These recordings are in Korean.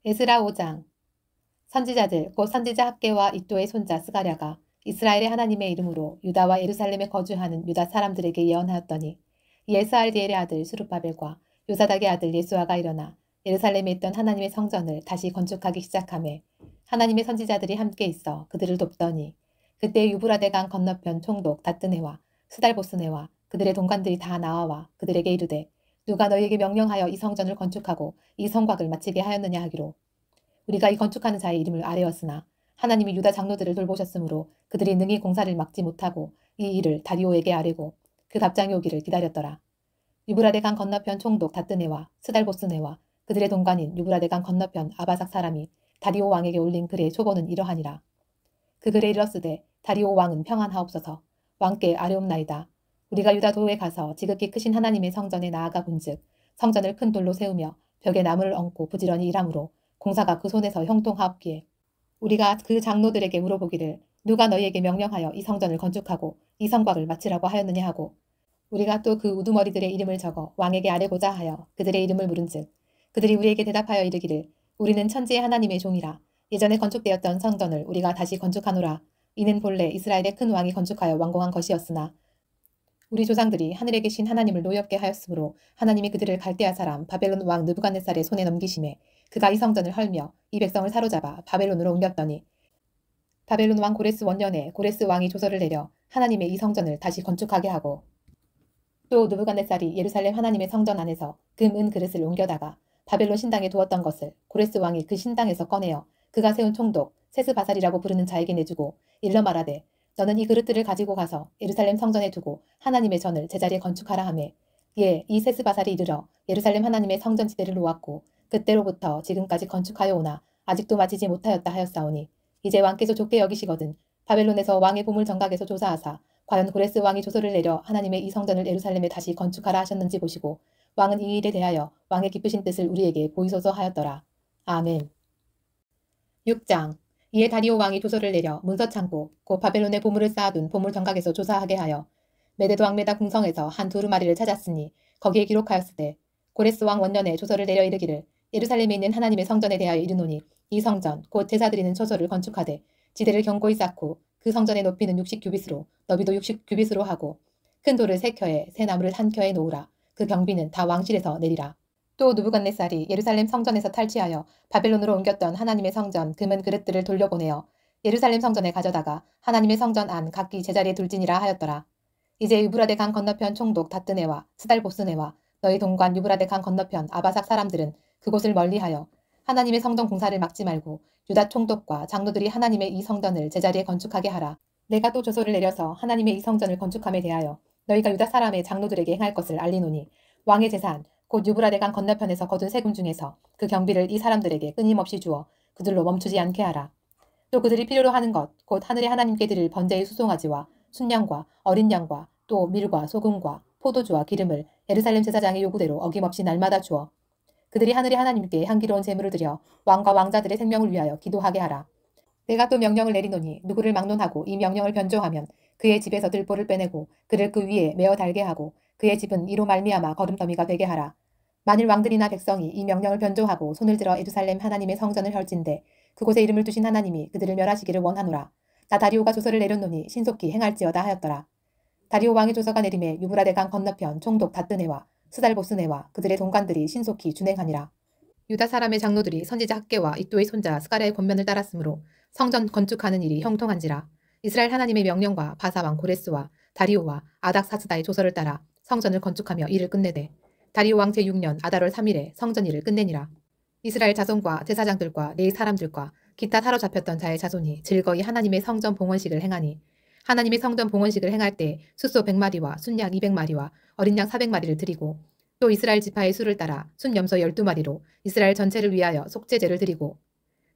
에스라 5장. 선지자들 곧 선지자 학개와 이도의 손자 스가랴가 이스라엘의 하나님의 이름으로 유다와 예루살렘에 거주하는 유다 사람들에게 예언하였더니, 이에 스알디엘의 아들 수룹바벨과 요사닥의 아들 예수아가 일어나 예루살렘에 있던 하나님의 성전을 다시 건축하기 시작하매 하나님의 선지자들이 함께 있어 그들을 돕더니, 그때 유브라데 강 건너편 총독 다뜨네와 스달보스네와 그들의 동관들이 다 나와와 그들에게 이르되, 누가 너희에게 명령하여 이 성전을 건축하고 이 성곽을 마치게 하였느냐 하기로, 우리가 이 건축하는 자의 이름을 아뢰었으나 하나님이 유다 장로들을 돌보셨으므로 그들이 능히 공사를 막지 못하고 이 일을 다리오에게 아뢰고 그 답장이 오기를 기다렸더라. 유브라데 강 건너편 총독 다뜨네와 스달보스네와 그들의 동관인 유브라데 강 건너편 아바삭 사람이 다리오 왕에게 올린 글의 초본은 이러하니라. 그 글에 이르렀으되, 다리오 왕은 평안하옵소서. 왕께 아뢰옵나이다. 우리가 유다 도에 가서 지극히 크신 하나님의 성전에 나아가 본즉 성전을 큰 돌로 세우며 벽에 나무를 얹고 부지런히 일하므로 공사가 그 손에서 형통하옵기에, 우리가 그 장로들에게 물어보기를 누가 너희에게 명령하여 이 성전을 건축하고 이 성곽을 마치라고 하였느냐 하고, 우리가 또 그 우두머리들의 이름을 적어 왕에게 아뢰고자 하여 그들의 이름을 물은즉, 그들이 우리에게 대답하여 이르기를, 우리는 천지의 하나님의 종이라. 예전에 건축되었던 성전을 우리가 다시 건축하노라. 이는 본래 이스라엘의 큰 왕이 건축하여 완공한 것이었으나 우리 조상들이 하늘에 계신 하나님을 노엽게 하였으므로 하나님이 그들을 갈대아 사람 바벨론 왕 느부갓네살의 손에 넘기심에 그가 이 성전을 헐며 이 백성을 사로잡아 바벨론으로 옮겼더니, 바벨론 왕 고레스 원년에 고레스 왕이 조서를 내려 하나님의 이 성전을 다시 건축하게 하고, 또 느부갓네살이 예루살렘 하나님의 성전 안에서 금, 은 그릇을 옮겨다가 바벨론 신당에 두었던 것을 고레스 왕이 그 신당에서 꺼내어 그가 세운 총독 세스바살이라고 부르는 자에게 내주고 일러 말하되, 너는 이 그릇들을 가지고 가서 예루살렘 성전에 두고 하나님의 전을 제자리에 건축하라 하매, 예, 이 세스바살이 이르러 예루살렘 하나님의 성전 지대를 놓았고 그때로부터 지금까지 건축하여 오나 아직도 마치지 못하였다 하였사오니, 이제 왕께서 좋게 여기시거든 바벨론에서 왕의 보물 정각에서 조사하사 과연 고레스 왕이 조서를 내려 하나님의 이 성전을 예루살렘에 다시 건축하라 하셨는지 보시고 왕은 이 일에 대하여 왕의 기쁘신 뜻을 우리에게 보이소서 하였더라. 아멘. 6장. 이에 다리오 왕이 조서를 내려 문서창고 곧 바벨론의 보물을 쌓아둔 보물 정각에서 조사하게 하여 메데도 왕메다 궁성에서 한 두루마리를 찾았으니 거기에 기록하였으되, 고레스 왕 원년에 조서를 내려 이르기를, 예루살렘에 있는 하나님의 성전에 대하여 이르노니 이 성전 곧 제사드리는 처소를 건축하되 지대를 견고히 쌓고 그 성전의 높이는 60규빗으로 너비도 60규빗으로 하고 큰 돌을 3켜에 새 나무를 1켜에 놓으라. 그 경비는 다 왕실에서 내리라. 또 느부갓네살이 예루살렘 성전에서 탈취하여 바벨론으로 옮겼던 하나님의 성전 금은 그릇들을 돌려보내어 예루살렘 성전에 가져다가 하나님의 성전 안 각기 제자리에 둘지니라 하였더라. 이제 유브라데 강 건너편 총독 다뜨네와 스달보스네와 너희 동관 유브라데 강 건너편 아바삭 사람들은 그곳을 멀리하여 하나님의 성전 공사를 막지 말고 유다 총독과 장로들이 하나님의 이 성전을 제자리에 건축하게 하라. 내가 또 조서를 내려서 하나님의 이 성전을 건축함에 대하여 너희가 유다 사람의 장로들에게 행할 것을 알리노니, 왕의 재산 곧 유브라데 강 건너편에서 거둔 세금 중에서 그 경비를 이 사람들에게 끊임없이 주어 그들로 멈추지 않게 하라. 또 그들이 필요로 하는 것 곧 하늘의 하나님께 드릴 번제의 수송아지와 순양과 어린 양과 또 밀과 소금과 포도주와 기름을 예루살렘 제사장의 요구대로 어김없이 날마다 주어 그들이 하늘의 하나님께 향기로운 제물을 드려 왕과 왕자들의 생명을 위하여 기도하게 하라. 내가 또 명령을 내리노니 누구를 막론하고 이 명령을 변조하면 그의 집에서 들보를 빼내고 그를 그 위에 메어 달게 하고 그의 집은 이로 말미암아 거름더미가 되게 하라. 만일 왕들이나 백성이 이 명령을 변조하고 손을 들어 예루살렘 하나님의 성전을 헐진대 그곳에 이름을 두신 하나님이 그들을 멸하시기를 원하노라. 나 다리오가 조서를 내렸노니 신속히 행할지어다 하였더라. 다리오 왕의 조서가 내림에 유브라데 강 건너편 총독 다뜨네와 스달보스네와 그들의 동관들이 신속히 준행하니라. 유다 사람의 장로들이 선지자 학개와 이도의 손자 스가랴의 권면을 따랐으므로 성전 건축하는 일이 형통한지라. 이스라엘 하나님의 명령과 바사왕 고레스와 다리오와 아닥사스다의 조서를 따라 성전을 건축하며 일을 끝내되, 다리오 왕 제6년 아달월 3일에 성전 일을 끝내니라. 이스라엘 자손과 제사장들과 레위 사람들과 기타 사로잡혔던 자의 자손이 즐거이 하나님의 성전 봉헌식을 행하니, 하나님의 성전 봉헌식을 행할 때 숫소 100마리와 순양 200마리와 어린 양 400마리를 드리고, 또 이스라엘 지파의 수를 따라 순염소 12마리로 이스라엘 전체를 위하여 속죄제를 드리고,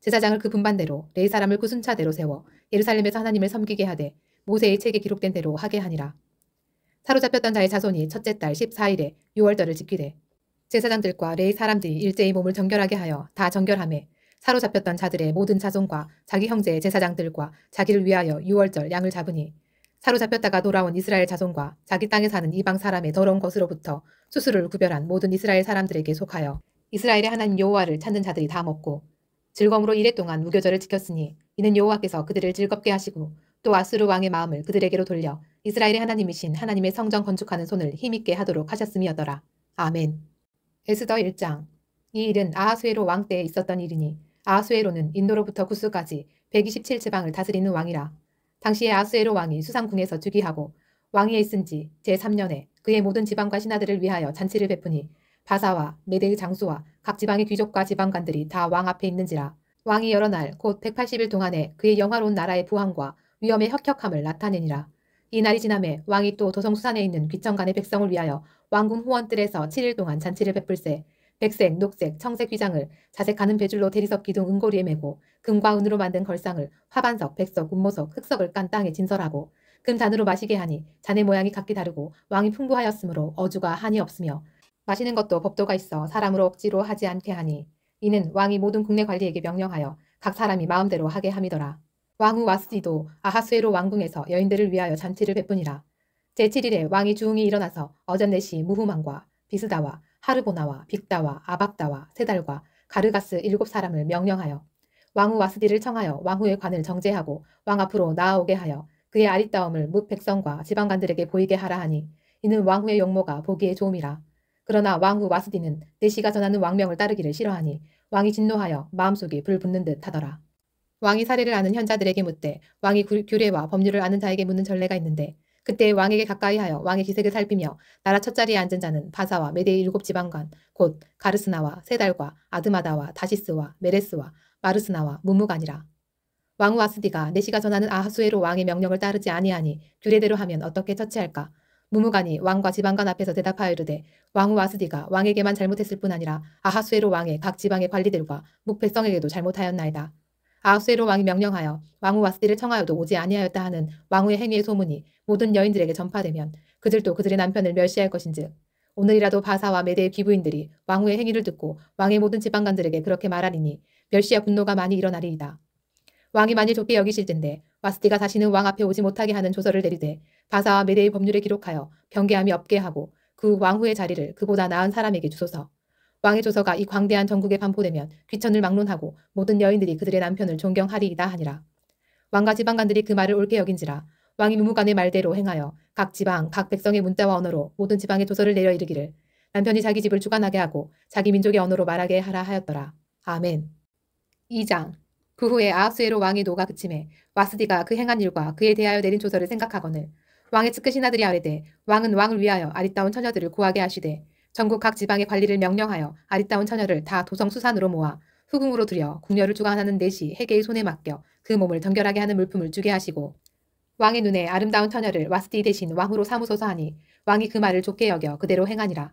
제사장을 그 분반대로 레위 사람을 그 순차대로 세워 예루살렘에서 하나님을 섬기게 하되 모세의 책에 기록된 대로 하게 하니라. 사로잡혔던 자의 자손이 첫째 달 14일에 6월절을 지키되 제사장들과 레위 사람들이 일제히 몸을 정결하게 하여 다 정결하매 사로잡혔던 자들의 모든 자손과 자기 형제의 제사장들과 자기를 위하여 6월절 양을 잡으니, 사로잡혔다가 돌아온 이스라엘 자손과 자기 땅에 사는 이방 사람의 더러운 것으로부터 수수를 구별한 모든 이스라엘 사람들에게 속하여 이스라엘의 하나님 여호와를 찾는 자들이 다 먹고, 즐거움으로 이랫동안 무교절을 지켰으니 이는 여호와께서 그들을 즐겁게 하시고 또 아수르 왕의 마음을 그들에게로 돌려 이스라엘의 하나님이신 하나님의 성전 건축하는 손을 힘있게 하도록 하셨음이었더라. 아멘. 에스더 1장. 이 일은 아하수에로 왕 때에 있었던 일이니 아하수에로는 인도로부터 구스까지 127지방을 다스리는 왕이라. 당시에 아하수에로 왕이 수상궁에서 즉위하고 왕위에 있은 지 제3년에 그의 모든 지방과 신하들을 위하여 잔치를 베푸니 바사와 메대의 장수와 각 지방의 귀족과 지방관들이 다 왕 앞에 있는지라. 왕이 여러 날 곧 180일 동안에 그의 영화로운 나라의 부함과 위엄의 혁혁함을 나타내니라. 이 날이 지남에 왕이 또 도성수산에 있는 귀천간의 백성을 위하여 왕궁 후원뜰에서 7일 동안 잔치를 베풀세. 백색, 녹색, 청색 휘장을 자색 가는 배줄로 대리석 기둥 은고리에 메고 금과 은으로 만든 걸상을 화반석, 백석, 운모석, 흑석을 깐 땅에 진설하고 금잔으로 마시게 하니 잔의 모양이 각기 다르고 왕이 풍부하였으므로 어주가 한이 없으며 마시는 것도 법도가 있어 사람으로 억지로 하지 않게 하니 이는 왕이 모든 국내 관리에게 명령하여 각 사람이 마음대로 하게 함이더라. 왕후 와스디도 아하수에로 왕궁에서 여인들을 위하여 잔치를 베푸니라. 제7일에 왕이 주웅이 일어나서 어전넷이 무후만과 비스다와 하르보나와 빅다와 아박다와 세달과 가르가스 7사람을 명령하여 왕후 와스디를 청하여 왕후의 관을 정제하고 왕 앞으로 나아오게 하여 그의 아리따움을 뭇 백성과 지방관들에게 보이게 하라 하니 이는 왕후의 용모가 보기에 좋음이라. 그러나 왕후 와스디는 내시가 전하는 왕명을 따르기를 싫어하니 왕이 진노하여 마음속이 불붙는 듯 하더라. 왕이 사례를 아는 현자들에게 묻되 왕이 규례와 법률을 아는 자에게 묻는 전례가 있는데 그때 왕에게 가까이하여 왕의 기색을 살피며 나라 첫자리에 앉은 자는 바사와 메대의 7지방관 곧 가르스나와 세달과 아드마다와 다시스와 메레스와 마르스나와 문무간이라. 왕후 와스디가 내시가 전하는 아하수에로 왕의 명령을 따르지 아니하니 규례대로 하면 어떻게 처치할까? 무무간이 왕과 지방관 앞에서 대답하여 이르되 왕후 와스디가 왕에게만 잘못했을 뿐 아니라 아하수에로 왕의 각 지방의 관리들과 묵백성에게도 잘못하였나이다. 아하수에로 왕이 명령하여 왕후 와스디를 청하여도 오지 아니하였다 하는 왕후의 행위의 소문이 모든 여인들에게 전파되면 그들도 그들의 남편을 멸시할 것인즉 오늘이라도 바사와 메대의 귀부인들이 왕후의 행위를 듣고 왕의 모든 지방관들에게 그렇게 말하리니 멸시와 분노가 많이 일어나리이다. 왕이 만일 좋게 여기실진데 와스디가 다시는 왕 앞에 오지 못하게 하는 조서를 내리되 바사와 메대의 법률에 기록하여 변개함이 없게 하고 그 왕후의 자리를 그보다 나은 사람에게 주소서. 왕의 조서가 이 광대한 전국에 반포되면 귀천을 막론하고 모든 여인들이 그들의 남편을 존경하리이다 하니라. 왕과 지방관들이 그 말을 옳게 여긴지라. 왕이 무무간의 말대로 행하여 각 지방 각 백성의 문자와 언어로 모든 지방에 조서를 내려 이르기를 남편이 자기 집을 주관하게 하고 자기 민족의 언어로 말하게 하라 하였더라. 아멘. 2장. 그 후에 아하수에로 왕의 노가 그침에 와스디가 그 행한 일과 그에 대하여 내린 조서를 생각하거늘 왕의 측근 신하들이 아뢰되 왕은 왕을 위하여 아리따운 처녀들을 구하게 하시되 전국 각 지방의 관리를 명령하여 아리따운 처녀를 다 도성수산으로 모아 후궁으로 들여 궁녀를 주관하는 내시 해계의 손에 맡겨 그 몸을 정결하게 하는 물품을 주게 하시고 왕의 눈에 아름다운 처녀를 와스디 대신 왕후로 삼으소서 하니 왕이 그 말을 좋게 여겨 그대로 행하니라.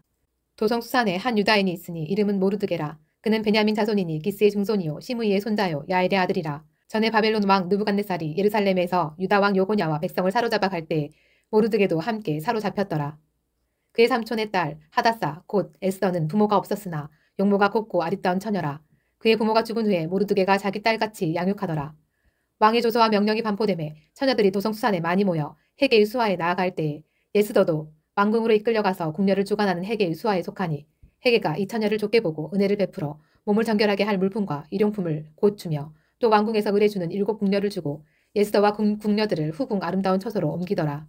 도성수산에 한 유다인이 있으니 이름은 모르드게라. 그는 베냐민 자손이니 기스의 증손이요 시므이의 손자요 야엘의 아들이라. 전에 바벨론 왕 느부갓네살이 예루살렘에서 유다 왕 요고냐와 백성을 사로잡아 갈 때에 모르드게도 함께 사로잡혔더라. 그의 삼촌의 딸 하다사 곧 에스더는 부모가 없었으나 용모가 곱고 아리따운 처녀라. 그의 부모가 죽은 후에 모르드게가 자기 딸같이 양육하더라. 왕의 조서와 명령이 반포되매 처녀들이 도성수산에 많이 모여 해계의 수하에 나아갈 때에 예스더도 왕궁으로 이끌려가서 궁녀를 주관하는 해계의 수하에 속하니 해계가 이 처녀를 좋게 보고 은혜를 베풀어 몸을 정결하게 할 물품과 일용품을 곧 주며 또 왕궁에서 의뢰주는 7 궁녀를 주고 에스더와 궁녀들을 후궁 아름다운 처소로 옮기더라.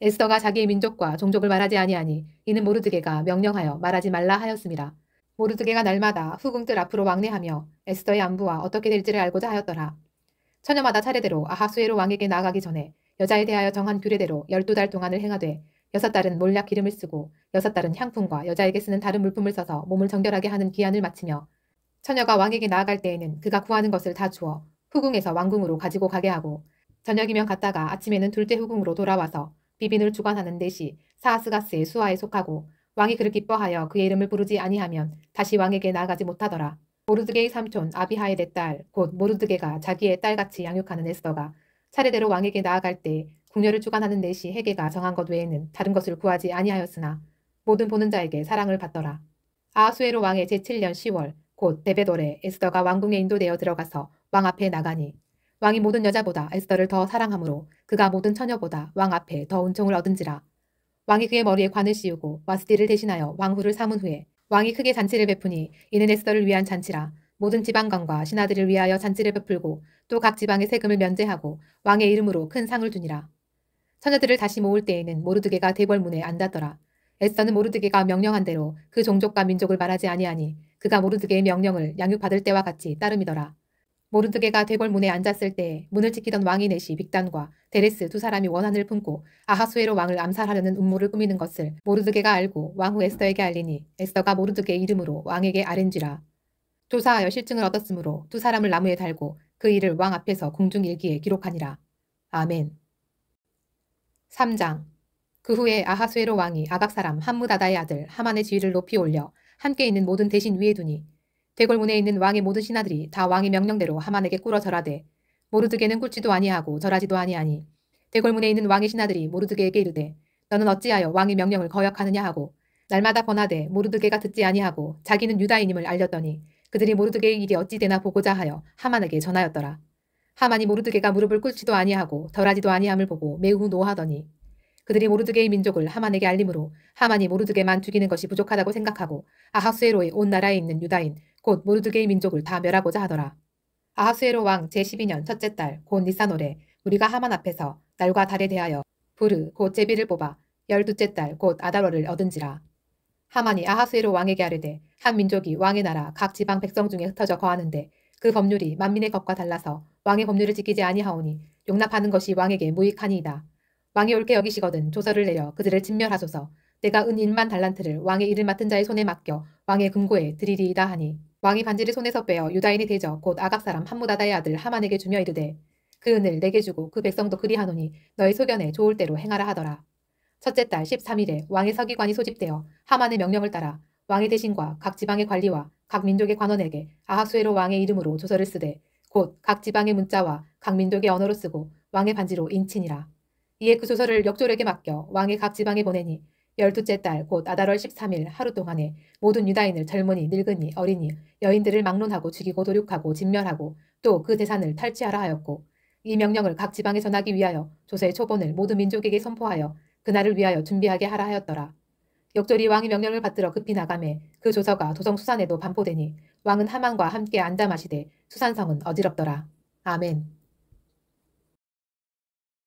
에스더가 자기의 민족과 종족을 말하지 아니하니 이는 모르드게가 명령하여 말하지 말라 하였음이라. 모르드게가 날마다 후궁들 앞으로 왕래하며 에스더의 안부와 어떻게 될지를 알고자 하였더라. 처녀마다 차례대로 아하수에로 왕에게 나아가기 전에 여자에 대하여 정한 규례대로 12달 동안을 행하되 6달은 몰약 기름을 쓰고 6달은 향품과 여자에게 쓰는 다른 물품을 써서 몸을 정결하게 하는 기한을 마치며 처녀가 왕에게 나아갈 때에는 그가 구하는 것을 다 주어 후궁에서 왕궁으로 가지고 가게 하고 저녁이면 갔다가 아침에는 둘째 후궁으로 돌아와서 비빈을 주관하는 넷이 사하스가스의 수하에 속하고 왕이 그를 기뻐하여 그의 이름을 부르지 아니하면 다시 왕에게 나아가지 못하더라. 모르드게의 삼촌 아비하엘의 딸 곧 모르드게가 자기의 딸같이 양육하는 에스더가 차례대로 왕에게 나아갈 때 궁녀를 주관하는 넷이 해계가 정한 것 외에는 다른 것을 구하지 아니하였으나 모든 보는 자에게 사랑을 받더라. 아하수에로 왕의 제7년 10월 곧 데베돌에 에스더가 왕궁에 인도되어 들어가서 왕 앞에 나가니 왕이 모든 여자보다 에스더를 더 사랑하므로 그가 모든 처녀보다 왕 앞에 더 은총을 얻은지라. 왕이 그의 머리에 관을 씌우고 와스디를 대신하여 왕후를 삼은 후에 왕이 크게 잔치를 베푸니 이는 에스더를 위한 잔치라. 모든 지방관과 신하들을 위하여 잔치를 베풀고 또 각 지방의 세금을 면제하고 왕의 이름으로 큰 상을 두니라. 처녀들을 다시 모을 때에는 모르드게가 대궐문에 앉았더라. 에스더는 모르드게가 명령한 대로 그 종족과 민족을 말하지 아니하니 그가 모르드게의 명령을 양육받을 때와 같이 따름이더라. 모르드게가 대궐문에 앉았을 때에 문을 지키던 왕이 넷이 빅단과 데레스 두 사람이 원한을 품고 아하수에로 왕을 암살하려는 음모를 꾸미는 것을 모르드게가 알고 왕후 에스더에게 알리니 에스더가 모르드게의 이름으로 왕에게 아랜지라. 조사하여 실증을 얻었으므로 두 사람을 나무에 달고 그 일을 왕 앞에서 공중일기에 기록하니라. 아멘. 3장. 그 후에 아하수에로 왕이 아각 사람 함무다다의 아들 하만의 지위를 높이 올려 함께 있는 모든 대신 위에 두니 대궐문에 있는 왕의 모든 신하들이 다 왕의 명령대로 하만에게 꿇어 절하되 모르드게는 꿇지도 아니하고 절하지도 아니하니 대궐문에 있는 왕의 신하들이 모르드게에게 이르되 너는 어찌하여 왕의 명령을 거역하느냐 하고 날마다 번하되 모르드게가 듣지 아니하고 자기는 유다인임을 알렸더니 그들이 모르드게의 일이 어찌 되나 보고자 하여 하만에게 전하였더라. 하만이 모르드게가 무릎을 꿇지도 아니하고 덜하지도 아니함을 보고 매우 노하더니 그들이 모르드게의 민족을 하만에게 알림으로 하만이 모르드게만 죽이는 것이 부족하다고 생각하고 아하수에로의 온 나라에 있는 유다인 곧 모르드게의 민족을 다 멸하고자 하더라. 아하수에로 왕 제12년 첫째 달 곧 니산월에 우리가 하만 앞에서 달과 달에 대하여 부르 곧 제비를 뽑아 12째 달 곧 아달월을 얻은지라. 하만이 아하수에로 왕에게 아뢰되 한 민족이 왕의 나라 각 지방 백성 중에 흩어져 거하는데 그 법률이 만민의 법과 달라서 왕의 법률을 지키지 아니하오니 용납하는 것이 왕에게 무익하니이다. 왕이 옳게 여기시거든 조서를 내려 그들을 진멸하소서. 내가 은 1만 달란트를 왕의 일을 맡은 자의 손에 맡겨 왕의 금고에 드리리이다 하니 왕이 반지를 손에서 빼어 유다인의 대적 곧 아각 사람 함무다다의 아들 하만에게 주며 이르되 그 은을 내게 주고 그 백성도 그리하노니 너의 소견에 좋을 대로 행하라 하더라. 첫째 달 13일에 왕의 서기관이 소집되어 하만의 명령을 따라 왕의 대신과 각 지방의 관리와 각 민족의 관원에게 아하수에로 왕의 이름으로 조서를 쓰되 곧 각 지방의 문자와 각 민족의 언어로 쓰고 왕의 반지로 인치니라. 이에 그 조서를 역졸에게 맡겨 왕의 각 지방에 보내니 12째 달 곧 아달월 13일 하루 동안에 모든 유다인을 젊은이 늙은이 어린이 여인들을 막론하고 죽이고 도륙하고 진멸하고 또 그 대산을 탈취하라 하였고 이 명령을 각 지방에 전하기 위하여 조서의 초본을 모든 민족에게 선포하여 그날을 위하여 준비하게 하라 하였더라. 역졸이 왕의 명령을 받들어 급히 나가매 그 조서가 도성 수산에도 반포되니 왕은 하만과 함께 앉아 마시되 수산성은 어지럽더라. 아멘.